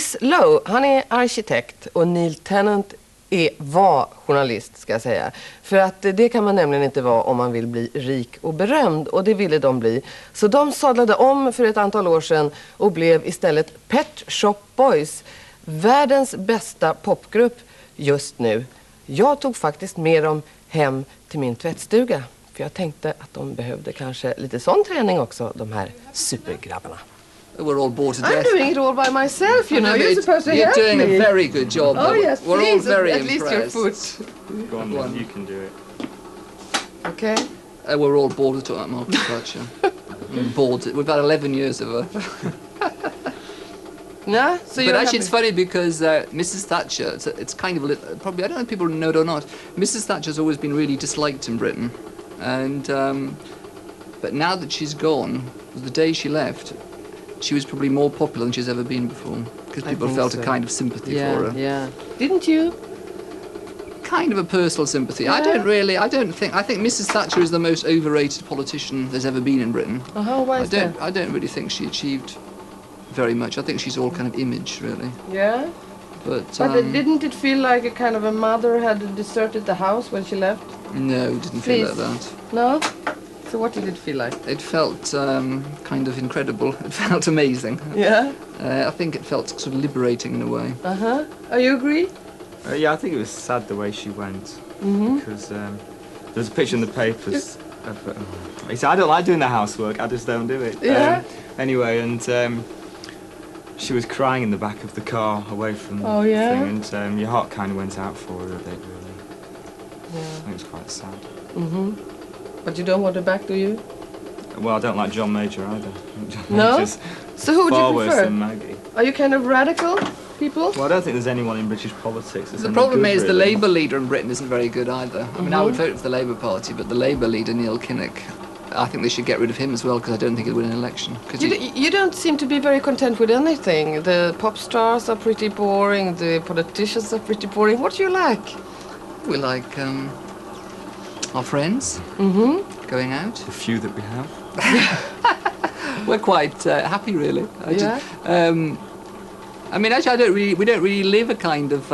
Chris Lowe, han är arkitekt och Neil Tennant var journalist, ska jag säga. För att det kan man nämligen inte vara om man vill bli rik och berömd, och det ville de bli. Så de sadlade om för ett antal år sedan och blev istället Pet Shop Boys, världens bästa popgrupp just nu. Jag tog faktiskt med dem hem till min tvättstuga, för jag tänkte att de behövde kanske lite sån träning också, de här supergrabbarna. We're all bored to death. I'm doing it all by myself, you know. You're supposed to help You're doing me. a very good job. Oh yes, we're please, all very at impressed. least your foot. Go on, then, you can do it. Okay. We're all bored with talking about Margaret Thatcher. Bored. We've had 11 years of her. No, so But actually, it's funny because Mrs. Thatcher, it's kind of a little, probably, I don't know if people know it or not, Mrs. Thatcher's always been really disliked in Britain. And, but now that she's gone, the day she left, she was probably more popular than she's ever been before. Because people felt a kind of sympathy for her. Yeah. Didn't you? Kind of a personal sympathy. Yeah. I think Mrs. Thatcher is the most overrated politician there's ever been in Britain. Why is that? I don't really think she achieved very much. I think she's all kind of image, really. Yeah. But didn't it feel like a kind of a mother had deserted the house when she left? no, it didn't feel like that. No? So what did it feel like? It felt kind of incredible. It felt amazing. Yeah? I think it felt sort of liberating in a way. Uh-huh. Oh, you agree? Yeah, I think it was sad the way she went. Because there's a picture in the papers. He said, I don't like doing the housework, I just don't do it. Yeah. Anyway, and she was crying in the back of the car away from the yeah? thing, and your heart kind of went out for her a bit, really. Yeah. I think it was quite sad. But you don't want her back, do you? Well, I don't like John Major either. John No? Major's So who would far you worse prefer? than Maggie. Are you kind of radical people? Well, I don't think there's anyone in British politics that's The any problem good, is the really. Labour leader in Britain isn't very good either. I mean, I would vote for the Labour Party, but the Labour leader, Neil Kinnock, I think they should get rid of him as well, because I don't think he'll win an election. You don't seem to be very content with anything. The pop stars are pretty boring, the politicians are pretty boring. What do you like? We like our friends, going out. The few that we have. We're quite happy, really. Yeah? I mean, actually, we don't really live a kind of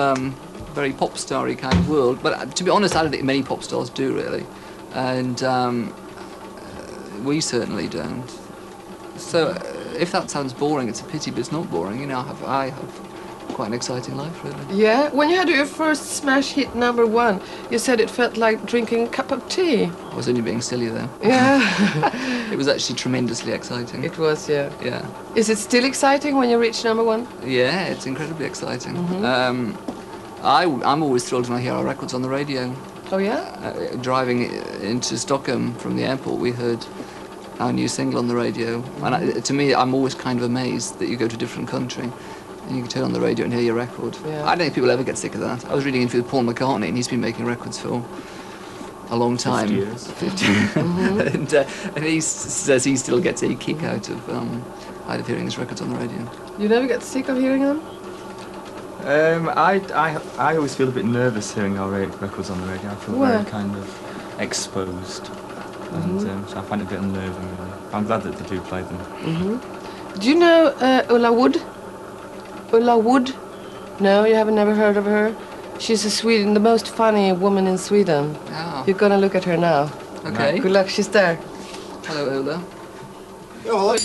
very pop starry kind of world. But to be honest, I don't think many pop stars do, really. And we certainly don't. So if that sounds boring, it's a pity, but it's not boring. You know, I have quite an exciting life, really. Yeah? When you had your first smash hit #1, you said it felt like drinking a cup of tea. I was only being silly there. Yeah. It was actually tremendously exciting. It was, yeah. Yeah. Is it still exciting when you reach #1? Yeah, it's incredibly exciting. I'm always thrilled when I hear our records on the radio. Oh, yeah? Driving into Stockholm from the airport, we heard our new single on the radio. And to me, I'm always kind of amazed that you go to a different country and you can turn on the radio and hear your record. Yeah. I don't think people ever get sick of that. I was reading interview with Paul McCartney, and he's been making records for a long time. 50 years. 50 and he says he still gets a kick out of hearing his records on the radio. You never get sick of hearing them? I always feel a bit nervous hearing our records on the radio. I feel very kind of exposed, and so I find it a bit unnerving, really. I'm glad that they do play them. Do you know Ulla Wood? Ulla Wood? No, you haven't never heard of her? She's the most funny woman in Sweden. Oh. You're gonna look at her now. Okay. Good luck, she's there. Hello, Ola. Ja,